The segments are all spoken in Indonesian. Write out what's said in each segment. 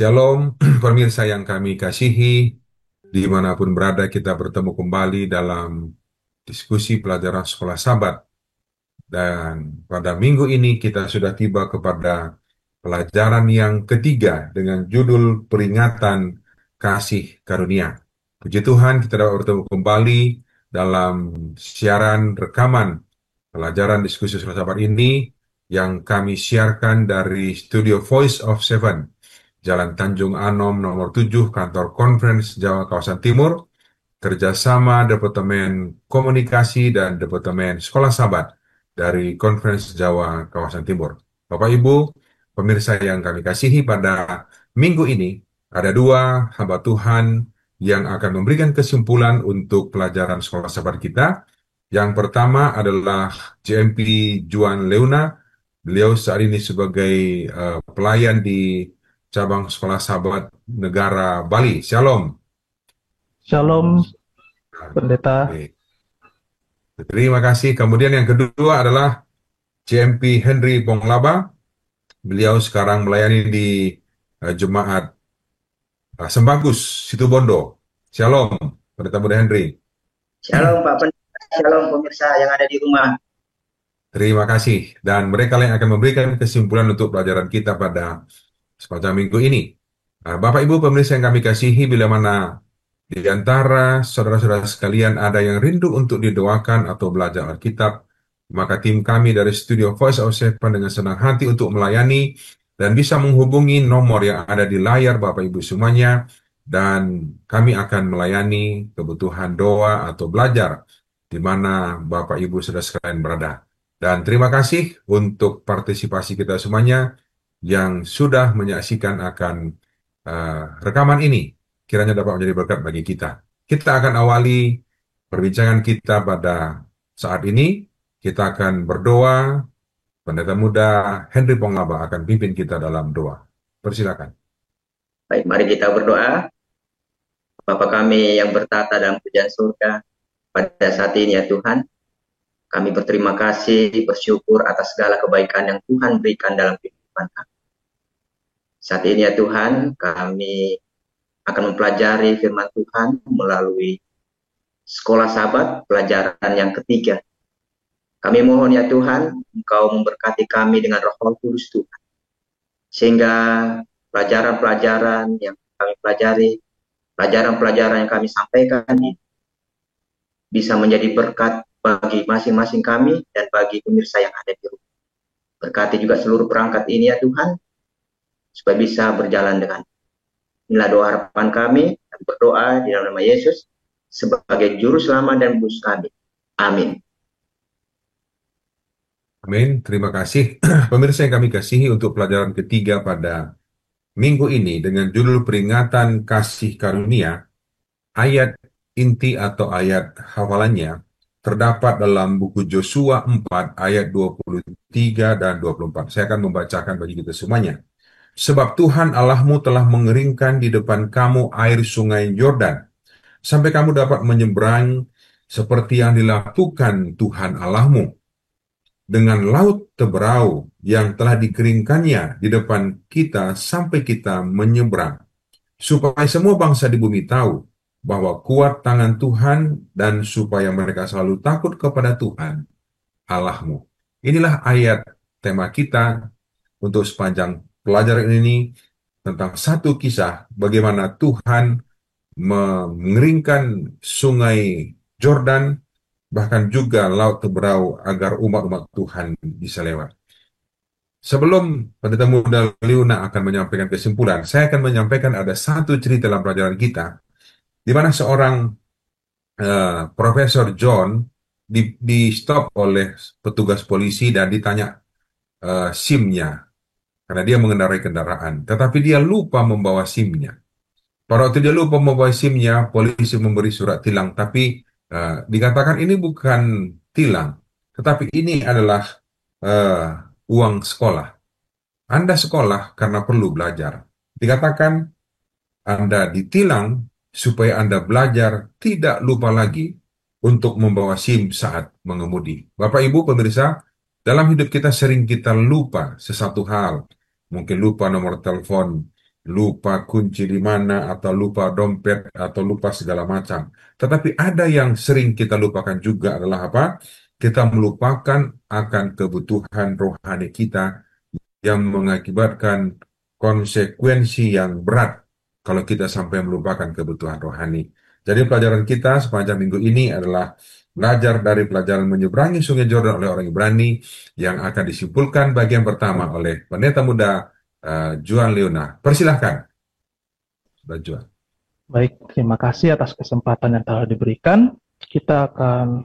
Shalom, pemirsa yang kami kasihi, dimanapun berada kita bertemu kembali dalam diskusi pelajaran sekolah Sabat. Dan pada minggu ini kita sudah tiba kepada pelajaran yang ketiga dengan judul Peringatan Kasih Karunia. Puji Tuhan kita dapat bertemu kembali dalam siaran rekaman pelajaran diskusi sekolah Sabat ini yang kami siarkan dari Studio Voice of Seven, Jalan Tanjung Anom nomor 7, Kantor Conference Jawa Kawasan Timur, kerjasama Departemen Komunikasi dan Departemen Sekolah Sabat dari Conference Jawa Kawasan Timur. Bapak Ibu, pemirsa yang kami kasihi, pada minggu ini ada dua hamba Tuhan yang akan memberikan kesimpulan untuk pelajaran Sekolah Sabat kita. Yang pertama adalah JMP Juan Leuna. Beliau saat ini sebagai pelayan di cabang Sekolah Sabat Negara Bali. Shalom. Shalom, Pendeta. Baik. Terima kasih. Kemudian yang kedua adalah JMP Henry Bonglaba. Beliau sekarang melayani di Jemaat Sembagus, Situbondo. Shalom, Pendeta Muda Henry. Shalom Pak Pendeta, shalom pemirsa yang ada di rumah. Terima kasih. Dan mereka yang akan memberikan kesimpulan untuk pelajaran kita pada sepanjang minggu ini. Bapak Ibu pemirsa yang kami kasihi, bila mana di antara saudara-saudara sekalian ada yang rindu untuk didoakan atau belajar Alkitab, maka tim kami dari Studio Voice of Seven dengan senang hati untuk melayani dan bisa menghubungi nomor yang ada di layar Bapak Ibu semuanya, dan kami akan melayani kebutuhan doa atau belajar di mana Bapak Ibu saudara sekalian berada. Dan terima kasih untuk partisipasi kita semuanya yang sudah menyaksikan akan rekaman ini. Kiranya dapat menjadi berkat bagi kita. Kita akan awali perbincangan kita pada saat ini. Kita akan berdoa. Pendeta Muda Henry Ponglaba akan pimpin kita dalam doa. Persilakan. Baik, mari kita berdoa. Bapa kami yang bertata dalam kerajaan surga, pada saat ini ya Tuhan, kami berterima kasih, bersyukur atas segala kebaikan yang Tuhan berikan dalam kehidupan kami. Saat ini ya Tuhan, kami akan mempelajari firman Tuhan melalui Sekolah Sabat, pelajaran yang ketiga. Kami mohon ya Tuhan, Engkau memberkati kami dengan Roh Kudus Tuhan, sehingga pelajaran-pelajaran yang kami pelajari, pelajaran-pelajaran yang kami sampaikan ini bisa menjadi berkat bagi masing-masing kami dan bagi pemirsa yang ada di rumah. Berkati juga seluruh perangkat ini ya Tuhan, supaya bisa berjalan dengan. Inilah doa harapan kami, dan berdoa di dalam nama Yesus sebagai juru selamat dan bus kami. Amin. Amin. Terima kasih. Pemirsa yang kami kasihi, untuk pelajaran ketiga pada minggu ini dengan judul Peringatan Kasih Karunia, ayat inti atau ayat hafalannya terdapat dalam buku Yosua 4 ayat 23 dan 24. Saya akan membacakan bagi kita semuanya. Sebab Tuhan Allahmu telah mengeringkan di depan kamu air sungai Yordan, sampai kamu dapat menyeberang seperti yang dilakukan Tuhan Allahmu, dengan laut Teberau yang telah dikeringkannya di depan kita sampai kita menyeberang, supaya semua bangsa di bumi tahu bahwa kuat tangan Tuhan, dan supaya mereka selalu takut kepada Tuhan Allahmu. Inilah ayat tema kita untuk sepanjang pelajaran ini, tentang satu kisah bagaimana Tuhan mengeringkan sungai Jordan, bahkan juga laut Teberau, agar umat-umat Tuhan bisa lewat. Sebelum Pendeta Muda Leuna akan menyampaikan kesimpulan, saya akan menyampaikan ada satu cerita dalam pelajaran kita, di mana seorang Profesor John di stop oleh petugas polisi dan ditanya SIM-nya, karena dia mengendarai kendaraan, tetapi dia lupa membawa SIM-nya. Pada waktu dia lupa membawa SIM-nya, polisi memberi surat tilang, tapi dikatakan ini bukan tilang, tetapi ini adalah uang sekolah. Anda sekolah karena perlu belajar. Dikatakan Anda ditilang supaya Anda belajar tidak lupa lagi untuk membawa SIM saat mengemudi. Bapak Ibu pemirsa, dalam hidup kita sering kita lupa sesuatu hal. Mungkin lupa nomor telepon, lupa kunci di mana, atau lupa dompet, atau lupa segala macam. Tetapi ada yang sering kita lupakan juga adalah apa? Kita melupakan akan kebutuhan rohani kita yang mengakibatkan konsekuensi yang berat kalau kita sampai melupakan kebutuhan rohani. Jadi pelajaran kita sepanjang minggu ini adalah belajar dari pelajaran menyeberangi Sungai Yordan oleh orang Ibrani yang akan disimpulkan bagian pertama oleh pendeta muda Juan Leona. Persilahkan, Mbak Juan. Baik, terima kasih atas kesempatan yang telah diberikan. Kita akan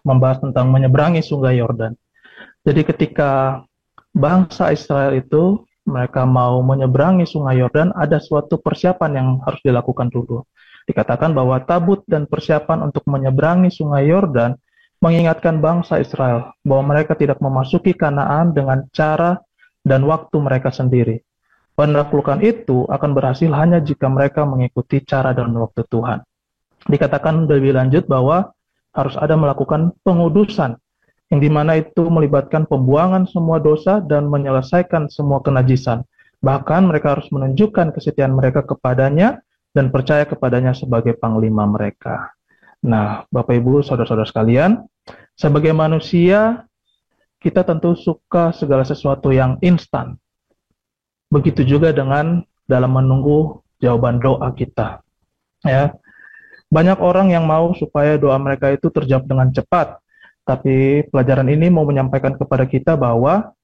membahas tentang menyeberangi Sungai Yordan. Jadi ketika bangsa Israel itu mereka mau menyeberangi Sungai Yordan, ada suatu persiapan yang harus dilakukan dulu. Dikatakan bahwa tabut dan persiapan untuk menyeberangi Sungai Yordan mengingatkan bangsa Israel bahwa mereka tidak memasuki Kanaan dengan cara dan waktu mereka sendiri. Penaklukan itu akan berhasil hanya jika mereka mengikuti cara dan waktu Tuhan. Dikatakan lebih lanjut bahwa harus ada melakukan pengudusan, yang dimana itu melibatkan pembuangan semua dosa dan menyelesaikan semua kenajisan. Bahkan mereka harus menunjukkan kesetiaan mereka kepadanya dan percaya kepadanya sebagai panglima mereka. Nah, Bapak Ibu, saudara-saudara sekalian, sebagai manusia, kita tentu suka segala sesuatu yang instan. Begitu juga dengan dalam menunggu jawaban doa kita. Ya, banyak orang yang mau supaya doa mereka itu terjawab dengan cepat. Tapi pelajaran ini mau menyampaikan kepada kita bahwa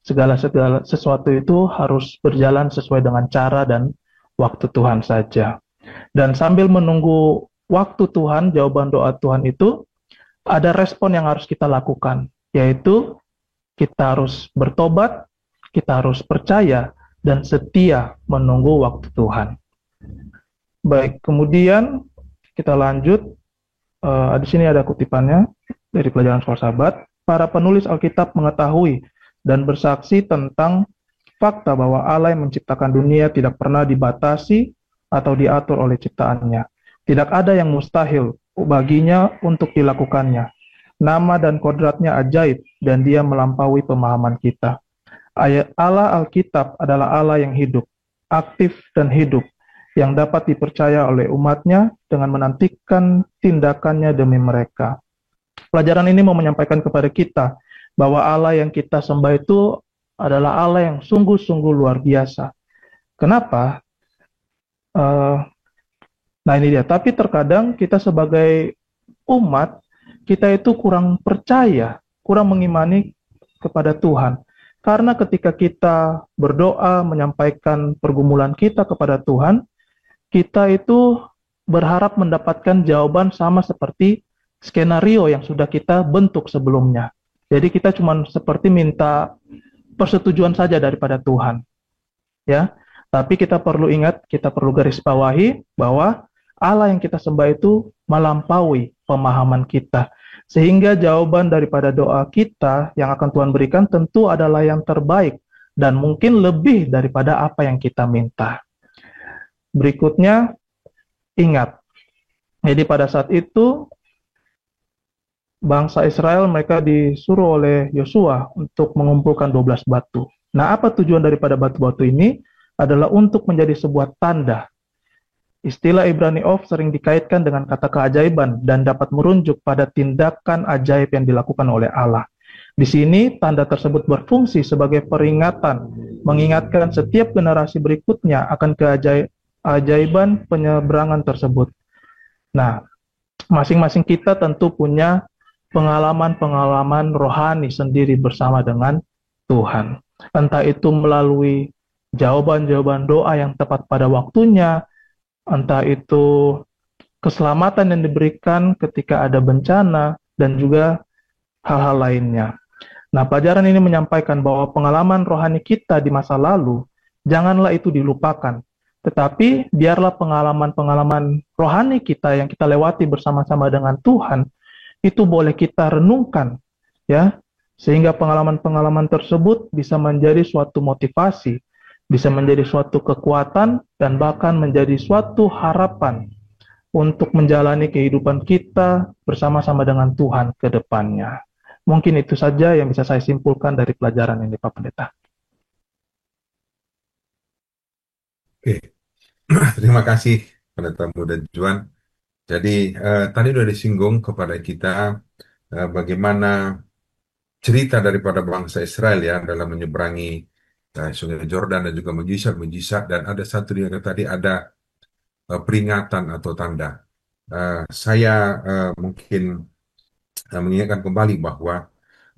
segala sesuatu itu harus berjalan sesuai dengan cara dan waktu Tuhan saja. Dan sambil menunggu waktu Tuhan, jawaban doa Tuhan itu, ada respon yang harus kita lakukan, yaitu kita harus bertobat, kita harus percaya, dan setia menunggu waktu Tuhan. Baik, kemudian kita lanjut. Di sini ada kutipannya dari pelajaran Sekolah Sahabat. Para penulis Alkitab mengetahui dan bersaksi tentang fakta bahwa Allah yang menciptakan dunia tidak pernah dibatasi atau diatur oleh ciptaannya. Tidak ada yang mustahil baginya untuk dilakukannya. Nama dan kodratnya ajaib dan dia melampaui pemahaman kita. Allah Alkitab adalah Allah yang hidup, aktif dan hidup, yang dapat dipercaya oleh umatnya dengan menantikan tindakannya demi mereka. Pelajaran ini mau menyampaikan kepada kita bahwa Allah yang kita sembah itu adalah Allah yang sungguh-sungguh luar biasa. Kenapa? Nah ini dia, tapi terkadang kita sebagai umat, kita itu kurang percaya, kurang mengimani kepada Tuhan. Karena ketika kita berdoa, menyampaikan pergumulan kita kepada Tuhan, kita itu berharap mendapatkan jawaban sama seperti skenario yang sudah kita bentuk sebelumnya. Jadi kita cuma seperti minta persetujuan saja daripada Tuhan. Ya, tapi kita perlu ingat, kita perlu garis bawahi bahwa Allah yang kita sembah itu melampaui pemahaman kita. Sehingga jawaban daripada doa kita yang akan Tuhan berikan tentu adalah yang terbaik dan mungkin lebih daripada apa yang kita minta. Berikutnya, ingat. Jadi pada saat itu, bangsa Israel mereka disuruh oleh Yosua untuk mengumpulkan 12 batu. Nah, apa tujuan daripada batu-batu ini? Adalah untuk menjadi sebuah tanda. Istilah Ibrani of sering dikaitkan dengan kata keajaiban dan dapat merujuk pada tindakan ajaib yang dilakukan oleh Allah. Di sini, tanda tersebut berfungsi sebagai peringatan, mengingatkan setiap generasi berikutnya akan keajaiban penyeberangan tersebut. Nah, masing-masing kita tentu punya pengalaman-pengalaman rohani sendiri bersama dengan Tuhan. Entah itu melalui jawaban-jawaban doa yang tepat pada waktunya, entah itu keselamatan yang diberikan ketika ada bencana, dan juga hal-hal lainnya. Nah, pelajaran ini menyampaikan bahwa pengalaman rohani kita di masa lalu, janganlah itu dilupakan. Tetapi, biarlah pengalaman-pengalaman rohani kita yang kita lewati bersama-sama dengan Tuhan, itu boleh kita renungkan, ya, sehingga pengalaman-pengalaman tersebut bisa menjadi suatu motivasi, bisa menjadi suatu kekuatan, dan bahkan menjadi suatu harapan untuk menjalani kehidupan kita bersama-sama dengan Tuhan ke depannya. Mungkin itu saja yang bisa saya simpulkan dari pelajaran ini, Pak Pendeta. Oke, terima kasih pendeta muda Juan. Jadi tadi sudah disinggung kepada kita bagaimana cerita daripada bangsa Israel ya dalam menyeberangi Sungai Yordan dan juga mujizat-mujizat, dan ada satu yang tadi ada peringatan atau tanda. Saya mungkin mengingatkan kembali bahwa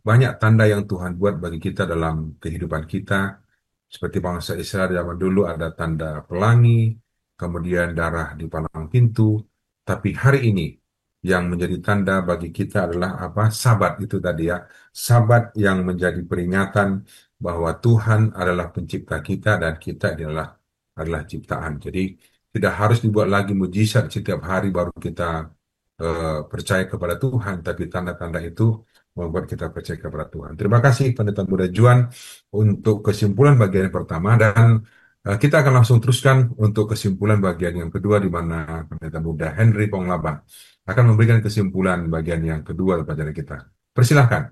banyak tanda yang Tuhan buat bagi kita dalam kehidupan kita. Seperti bangsa Israel zaman dulu ada tanda pelangi, kemudian darah di palang pintu. Tapi hari ini yang menjadi tanda bagi kita adalah apa? Sabat itu tadi ya. Sabat yang menjadi peringatan bahwa Tuhan adalah pencipta kita dan kita adalah ciptaan. Jadi tidak harus dibuat lagi mujizat setiap hari baru kita percaya kepada Tuhan, tapi tanda-tanda itu membuat kita percaya kepada Tuhan. Terima kasih Pendeta Muda Juan untuk kesimpulan bagian yang pertama, dan kita akan langsung teruskan untuk kesimpulan bagian yang kedua, di mana Pendeta Muda Henry Ponglaban akan memberikan kesimpulan bagian yang kedua dari pelajaran kita. Persilahkan.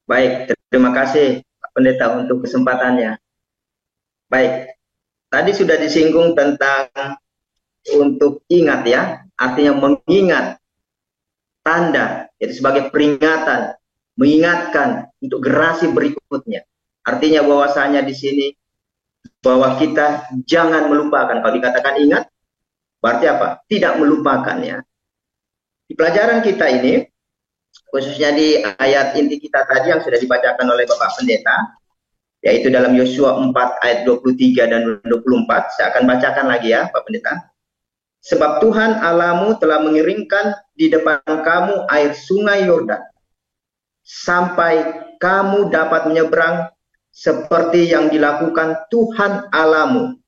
Baik, terima kasih Pak Pendeta untuk kesempatannya. Baik, tadi sudah disinggung tentang untuk ingat ya, artinya mengingat, tanda, jadi sebagai peringatan, mengingatkan untuk generasi berikutnya. Artinya bahwasanya di sini bahwa kita jangan melupakan. Kalau dikatakan ingat, berarti apa? Tidak melupakan ya. Di pelajaran kita ini, khususnya di ayat inti kita tadi yang sudah dibacakan oleh Bapak Pendeta, yaitu dalam Yosua 4 ayat 23 dan 24, saya akan bacakan lagi ya Pak Pendeta. Sebab Tuhan Allahmu telah mengiringkan di depan kamu air sungai Yordan, sampai kamu dapat menyeberang seperti yang dilakukan Tuhan Allahmu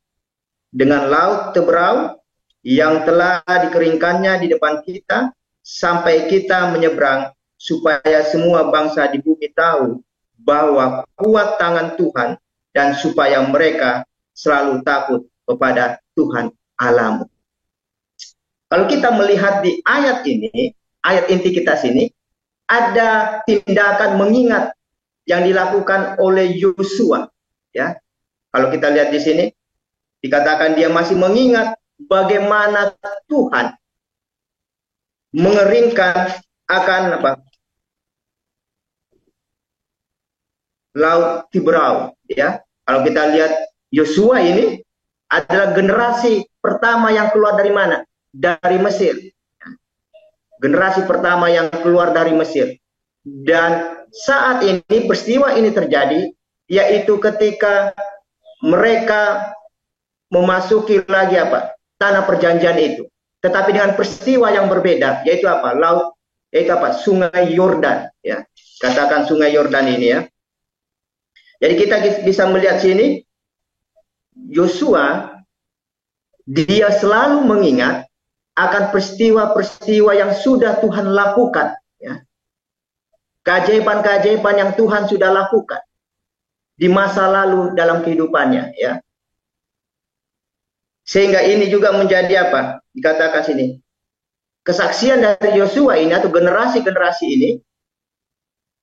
dengan laut Teberau yang telah dikeringkannya di depan kita, sampai kita menyeberang, supaya semua bangsa di bumi tahu bahwa kuat tangan Tuhan, dan supaya mereka selalu takut kepada Tuhan Allahmu. Kalau kita melihat di ayat ini, ayat inti kita sini, ada tindakan mengingat yang dilakukan oleh Yosua. Ya, kalau kita lihat di sini, dikatakan dia masih mengingat bagaimana Tuhan mengeringkan akan apa? Laut Tiberau. Ya, kalau kita lihat Yosua ini adalah generasi pertama yang keluar dari mana? Dari Mesir. Generasi pertama yang keluar dari Mesir. Dan saat ini peristiwa ini terjadi, yaitu ketika mereka memasuki lagi apa? Tanah perjanjian itu. Tetapi dengan peristiwa yang berbeda, yaitu apa? Laut, yaitu apa? Sungai Yordan, ya. Katakan Sungai Yordan ini ya. Jadi kita bisa melihat sini, Yosua dia selalu mengingat akan peristiwa-peristiwa yang sudah Tuhan lakukan, ya. Keajaiban-keajaiban yang Tuhan sudah lakukan di masa lalu dalam kehidupannya, ya. Sehingga ini juga menjadi apa? Dikatakan sini, kesaksian dari Yosua ini atau generasi-generasi ini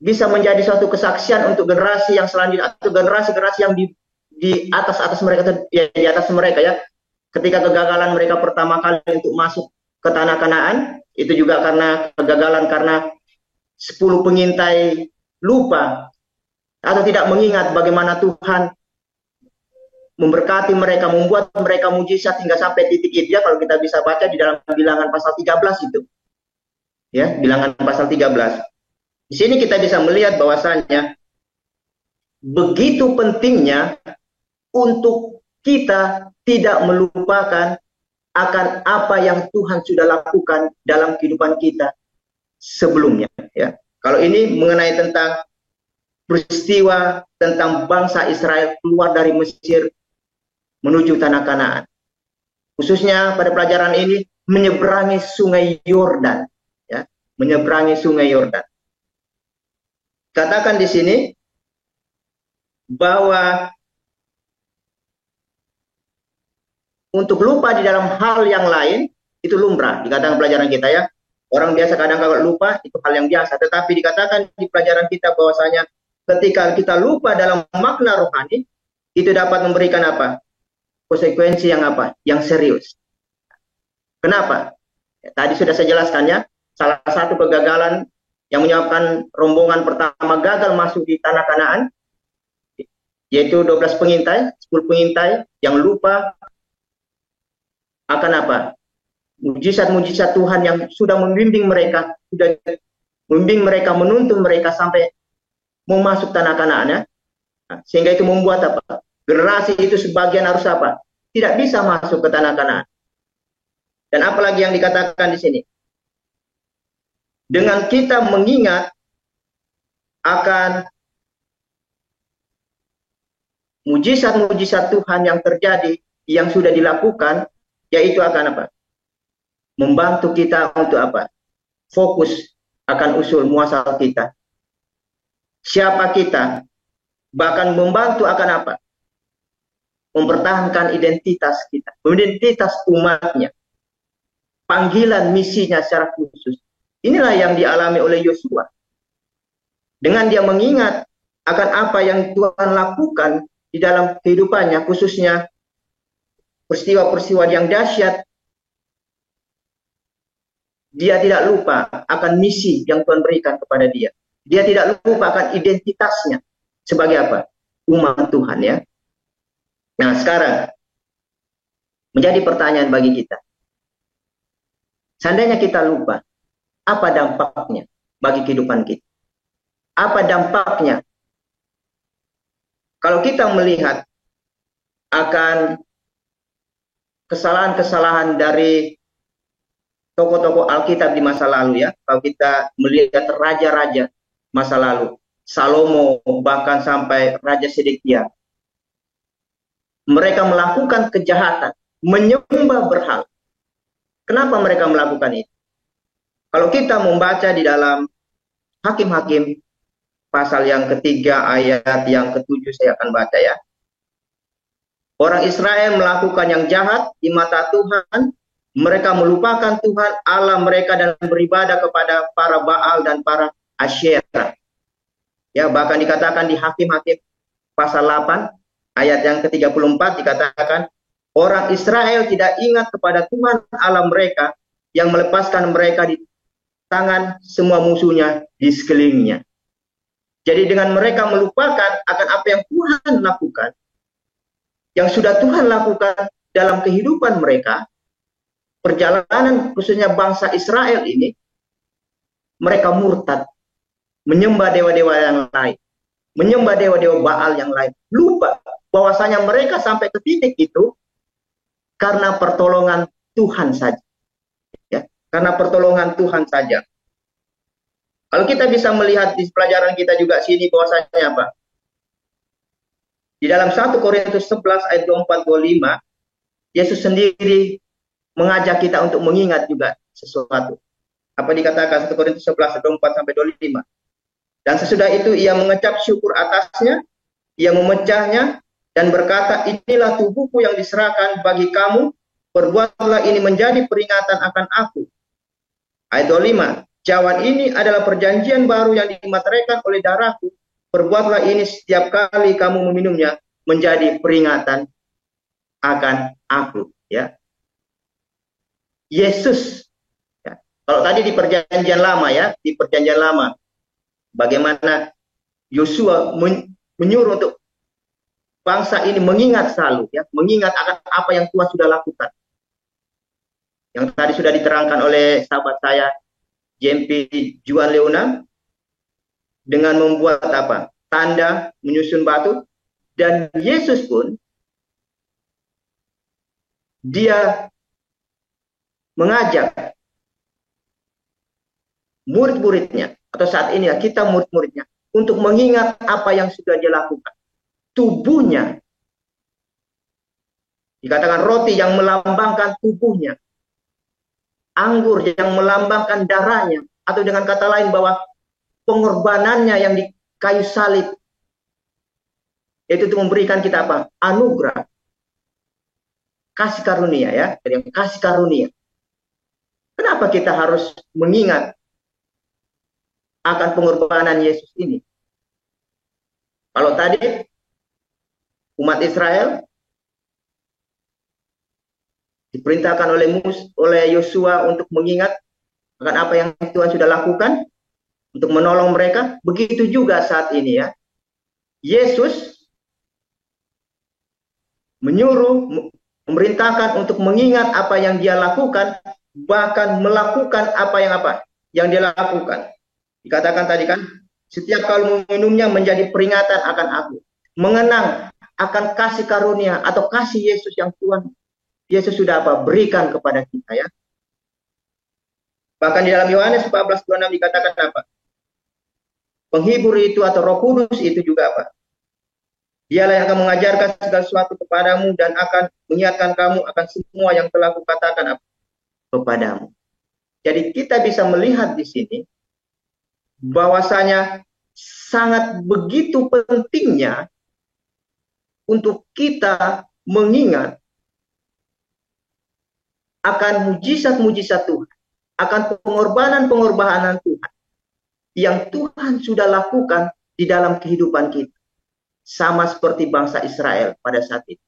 bisa menjadi suatu kesaksian untuk generasi yang selanjutnya atau generasi-generasi yang di atas mereka, ya, di atas mereka ya. Ketika kegagalan mereka pertama kali untuk masuk ke tanah Kanaan, itu juga karena kegagalan karena 10 pengintai lupa atau tidak mengingat bagaimana Tuhan memberkati mereka, membuat mereka mujizat hingga sampai titik itu ya. Kalau kita bisa baca di dalam Bilangan pasal 13 itu. Ya, Bilangan pasal 13. Di sini kita bisa melihat bahwasannya begitu pentingnya untuk kita tidak melupakan akan apa yang Tuhan sudah lakukan dalam kehidupan kita sebelumnya. Ya, kalau ini mengenai tentang peristiwa tentang bangsa Israel keluar dari Mesir menuju tanah Kanaan, khususnya pada pelajaran ini menyeberangi Sungai Yordan, ya, menyeberangi Sungai Yordan. Katakan di sini bahwa untuk lupa di dalam hal yang lain itu lumrah, dikatakan pelajaran kita ya. Orang biasa kadang kalau lupa itu hal yang biasa, tetapi dikatakan di pelajaran kita bahwasanya ketika kita lupa dalam makna rohani, itu dapat memberikan apa? Konsekuensi yang apa? Yang serius. Kenapa? Tadi sudah saya jelaskan ya, salah satu kegagalan yang menyebabkan rombongan pertama gagal masuk di tanah Kanaan, yaitu 12 pengintai, 10 pengintai yang lupa akan apa? Mujizat-mujizat Tuhan yang sudah membimbing mereka, menuntun mereka sampai mau masuk tanah Kanaan ya. Sehingga itu membuat apa? Generasi itu sebagian harus apa? Tidak bisa masuk ke tanah Kanaan. Dan apalagi yang dikatakan di sini? Dengan kita mengingat akan mujizat-mujizat Tuhan yang terjadi, yang sudah dilakukan, yaitu akan apa? Membantu kita untuk apa? Fokus akan usul muasal kita. Siapa kita? Bahkan membantu akan apa? Mempertahankan identitas kita, identitas umatnya, panggilan misinya secara khusus. Inilah yang dialami oleh Yosua. Dengan dia mengingat akan apa yang Tuhan lakukan di dalam kehidupannya, khususnya peristiwa-peristiwa yang dahsyat, dia tidak lupa akan misi yang Tuhan berikan kepada dia. Dia tidak lupa akan identitasnya sebagai apa? Umat Tuhan ya. Nah sekarang menjadi pertanyaan bagi kita. Seandainya kita lupa, apa dampaknya bagi kehidupan kita? Apa dampaknya kalau kita melihat akan kesalahan-kesalahan dari tokoh-tokoh Alkitab di masa lalu ya? Kalau kita melihat raja-raja masa lalu, Salomo bahkan sampai Raja Sedekia, mereka melakukan kejahatan, menyembah berhala. Kenapa mereka melakukan itu? Kalau kita membaca di dalam Hakim-Hakim pasal yang ketiga ayat yang ketujuh saya akan baca ya. Orang Israel melakukan yang jahat di mata Tuhan, mereka melupakan Tuhan Allah mereka dan beribadah kepada para Baal dan para Asyera. Ya, bahkan dikatakan di Hakim-Hakim pasal 8 ayat yang ke-34 dikatakan orang Israel tidak ingat kepada Tuhan Allah mereka yang melepaskan mereka di tangan semua musuhnya di sekelilingnya. Jadi dengan mereka melupakan akan apa yang Tuhan lakukan, yang sudah Tuhan lakukan dalam kehidupan mereka, perjalanan khususnya bangsa Israel ini, mereka murtad, menyembah dewa-dewa yang lain, menyembah dewa-dewa Baal yang lain. Lupa bahwasanya mereka sampai ke titik itu karena pertolongan Tuhan saja. Ya, karena pertolongan Tuhan saja. Kalau kita bisa melihat di pelajaran kita juga sini bahwasanya apa? Di dalam 1 Korintus 11 ayat 24-25, Yesus sendiri mengajak kita untuk mengingat juga sesuatu. Apa dikatakan 1 Korintus 11 ayat 24-25? Dan sesudah itu ia mengecap syukur atasnya, ia memecahnya dan berkata, inilah tubuhku yang diserahkan bagi kamu, perbuatlah ini menjadi peringatan akan aku. Ayat 25, cawan ini adalah perjanjian baru yang dimateraikan oleh darahku, perbuatlah ini setiap kali kamu meminumnya menjadi peringatan akan aku. Ya, Yesus. Ya. Kalau tadi di perjanjian lama ya, di perjanjian lama, bagaimana Yosua menyuruh untuk bangsa ini mengingat selalu, ya, mengingat akan apa yang Tuhan sudah lakukan. Yang tadi sudah diterangkan oleh sahabat saya, JMP Juan Leona, dengan membuat apa? Tanda menyusun batu. Dan Yesus pun, dia mengajak murid-muridnya, atau saat ini ya, kita murid-muridnya, untuk mengingat apa yang sudah dia lakukan. Tubuhnya, dikatakan roti yang melambangkan tubuhnya, anggur yang melambangkan darahnya, atau dengan kata lain bahwa pengorbanannya yang di kayu salib, yaitu untuk memberikan kita apa? Anugerah, kasih karunia ya, jadi kasih karunia. Kenapa kita harus mengingat akan pengorbanan Yesus ini? Kalau tadi umat Israel diperintahkan oleh Yosua untuk mengingat akan apa yang Tuhan sudah lakukan untuk menolong mereka. Begitu juga saat ini ya. Yesus menyuruh, memerintahkan untuk mengingat apa yang dia lakukan, bahkan melakukan apa yang dia lakukan. Dikatakan tadi kan, setiap kali minumnya menjadi peringatan akan aku, mengenang akan kasih karunia atau kasih Yesus yang Tuhan Yesus sudah berikan kepada kita ya. Bahkan di dalam Yohanes 14:26 dikatakan apa? Penghibur itu atau Roh Kudus itu juga apa? Dialah yang akan mengajarkan segala sesuatu kepadamu dan akan mengingatkan kamu akan semua yang telah kukatakan kepadamu. Jadi kita bisa melihat di sini bahwasanya sangat begitu pentingnya untuk kita mengingat akan mujizat-mujizat Tuhan, akan pengorbanan-pengorbanan Tuhan yang Tuhan sudah lakukan di dalam kehidupan kita. Sama seperti bangsa Israel pada saat itu.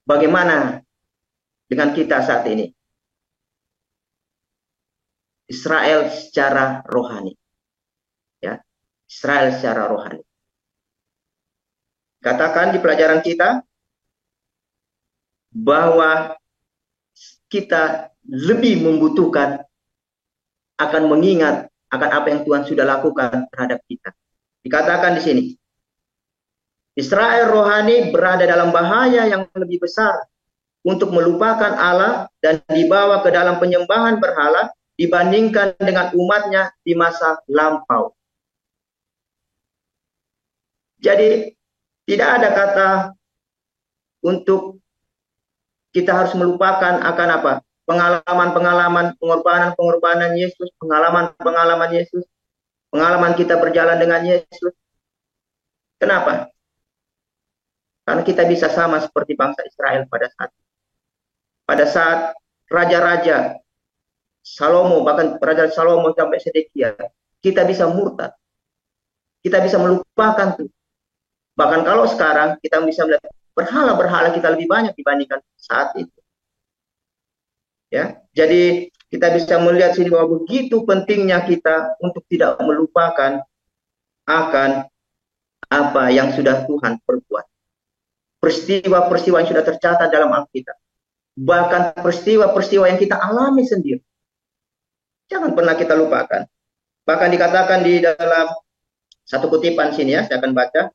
Bagaimana dengan kita saat ini? Israel secara rohani. Ya, Israel secara rohani. Katakan di pelajaran kita bahwa kita lebih membutuhkan akan mengingat akan apa yang Tuhan sudah lakukan terhadap kita. Dikatakan di sini, Israel rohani berada dalam bahaya yang lebih besar untuk melupakan Allah dan dibawa ke dalam penyembahan berhala dibandingkan dengan umatnya di masa lampau. Jadi, tidak ada kata untuk kita harus melupakan akan apa? Pengalaman-pengalaman, pengorbanan Yesus, pengalaman Yesus, pengalaman kita berjalan dengan Yesus. Kenapa? Karena kita bisa sama seperti bangsa Israel pada saat raja-raja Salomo, bahkan Raja Salomo sampai Sedekia, kita bisa murtad. Kita bisa melupakan tuh. Bahkan kalau sekarang kita bisa melihat berhala-berhala kita lebih banyak dibandingkan saat itu. Ya, jadi kita bisa melihat sini bahwa begitu pentingnya kita untuk tidak melupakan akan apa yang sudah Tuhan perbuat. Peristiwa-peristiwa yang sudah tercatat dalam Alkitab. Bahkan peristiwa-peristiwa yang kita alami sendiri. Jangan pernah kita lupakan. Bahkan dikatakan di dalam satu kutipan sini ya, saya akan baca.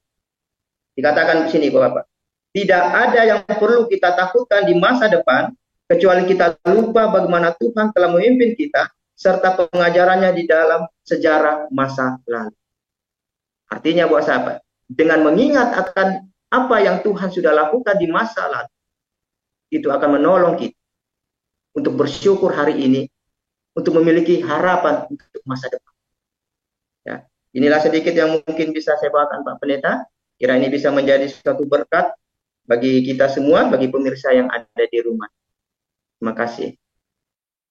Dikatakan di sini bahwa tidak ada yang perlu kita takutkan di masa depan kecuali kita lupa bagaimana Tuhan telah memimpin kita serta pengajarannya di dalam sejarah masa lalu. Artinya buat sahabat, dengan mengingat akan apa yang Tuhan sudah lakukan di masa lalu, itu akan menolong kita untuk bersyukur hari ini, untuk memiliki harapan untuk masa depan. Ya, inilah sedikit yang mungkin bisa saya bawakan Pak Pendeta. Kira ini bisa menjadi suatu berkat bagi kita semua, bagi pemirsa yang ada di rumah. Terima kasih.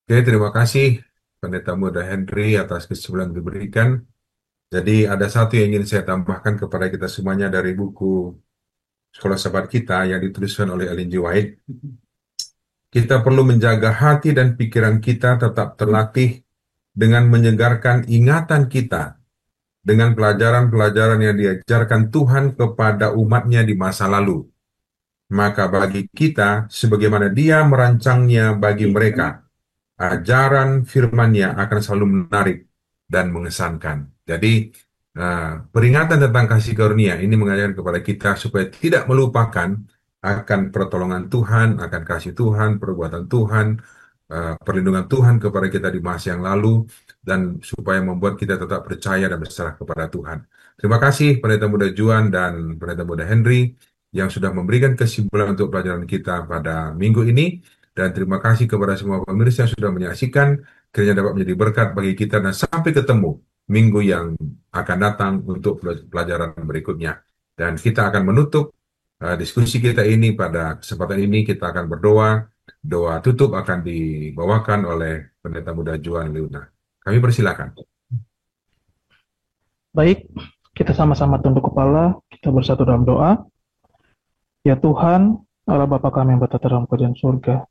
Oke, terima kasih Pendeta Muda Henry atas kesimpulan yang diberikan. Jadi ada satu yang ingin saya tambahkan kepada kita semuanya dari buku Sekolah Sahabat Kita yang dituliskan oleh Ellen G. White. Kita perlu menjaga hati dan pikiran kita tetap terlatih dengan menyegarkan ingatan kita dengan pelajaran-pelajaran yang diajarkan Tuhan kepada umatnya di masa lalu. Maka bagi kita, sebagaimana Dia merancangnya bagi mereka, ajaran firman-Nya akan selalu menarik dan mengesankan. Jadi, peringatan tentang kasih karunia ini mengajarkan kepada kita supaya tidak melupakan akan pertolongan Tuhan, akan kasih Tuhan, perbuatan Tuhan, perlindungan Tuhan kepada kita di masa yang lalu, dan supaya membuat kita tetap percaya dan berserah kepada Tuhan. Terima kasih Pendeta Muda Juan dan Pendeta Muda Henry yang sudah memberikan kesimpulan untuk pelajaran kita pada minggu ini, dan terima kasih kepada semua pemirsa yang sudah menyaksikan. Kiranya dapat menjadi berkat bagi kita, dan sampai ketemu minggu yang akan datang untuk pelajaran berikutnya. Dan kita akan menutup diskusi kita ini. Pada kesempatan ini kita akan berdoa. Doa tutup akan dibawakan oleh Pendeta Muda Juan Leuna. Kami persilakan. Baik, kita sama-sama tunduk kepala, kita bersatu dalam doa. Ya Tuhan, Allah Bapa kami yang bertata dalam kerajaan surga,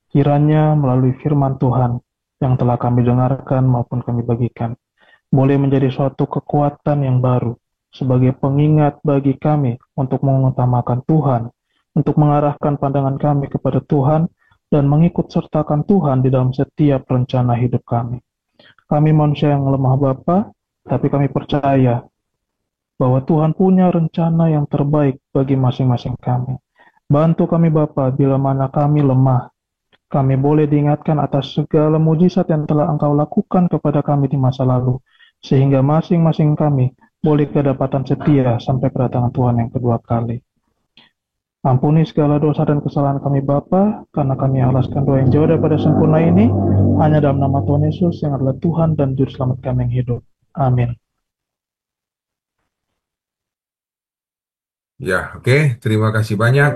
kiranya melalui firman Tuhan yang telah kami dengarkan maupun kami bagikan, boleh menjadi suatu kekuatan yang baru sebagai pengingat bagi kami untuk mengutamakan Tuhan, untuk mengarahkan pandangan kami kepada Tuhan, dan mengikut sertakan Tuhan di dalam setiap rencana hidup kami. Kami manusia yang lemah Bapa, tapi kami percaya bahwa Tuhan punya rencana yang terbaik bagi masing-masing kami. Bantu kami Bapa bila mana kami lemah. Kami boleh diingatkan atas segala mujizat yang telah Engkau lakukan kepada kami di masa lalu, sehingga masing-masing kami boleh kedapatan setia sampai kedatangan Tuhan yang kedua kali. Ampuni segala dosa dan kesalahan kami Bapa, karena kami alaskan doa yang jauh daripada sempurna ini, hanya dalam nama Tuhan Yesus yang adalah Tuhan dan Juru Selamat kami yang hidup. Amin. Ya, oke. Terima kasih banyak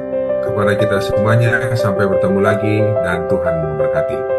kepada kita semuanya. Sampai bertemu lagi dan Tuhan memberkati.